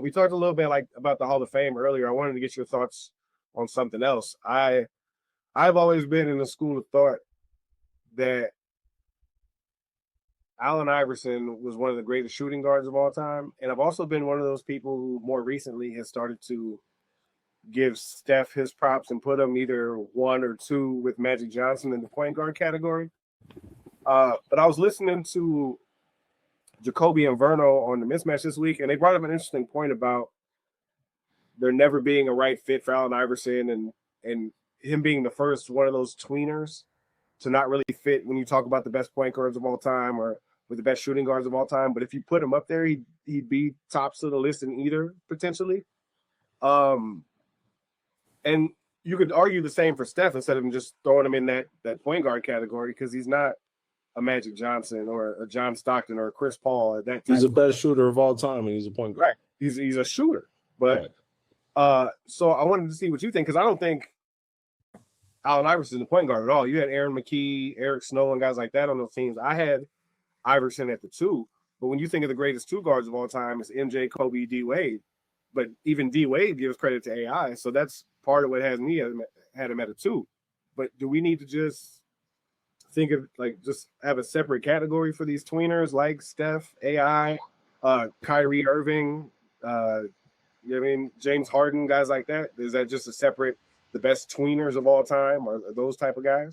We talked a little bit like about the Hall of Fame earlier. I wanted to get your thoughts on something else. I've always been in the school of thought that Allen Iverson was one of the greatest shooting guards of all time, and I've also been one of those people who more recently has started to give Steph his props and put him either one or two with Magic Johnson in the point guard category. But I was listening to Jacoby and Verno on the mismatch this week, and they brought up an interesting point about there never being a right fit for Allen Iverson and him being the first one of those tweeners to not really fit when you talk about the best point guards of all time or with the best shooting guards of all time. But if you put him up there, he'd be tops of the list in either potentially. And you could argue the same for Steph instead of just throwing him in that point guard category because he's not a Magic Johnson or a John Stockton or a Chris Paul. He's the best shooter of all time, and he's a point guard. Right. He's a shooter. But so I wanted to see what you think because I don't think Allen Iverson is a point guard at all. You had Aaron McKee, Eric Snow, and guys like that on those teams. I had Iverson at the two. But when you think of the greatest two guards of all time, it's MJ, Kobe, D. Wade. But even D. Wade gives credit to AI. So that's part of what had him at a two. But do we need to just think of just have a separate category for these tweeners like Steph, AI, Kyrie Irving, James Harden, guys like that? Is that just a separate, the best tweeners of all time or those type of guys?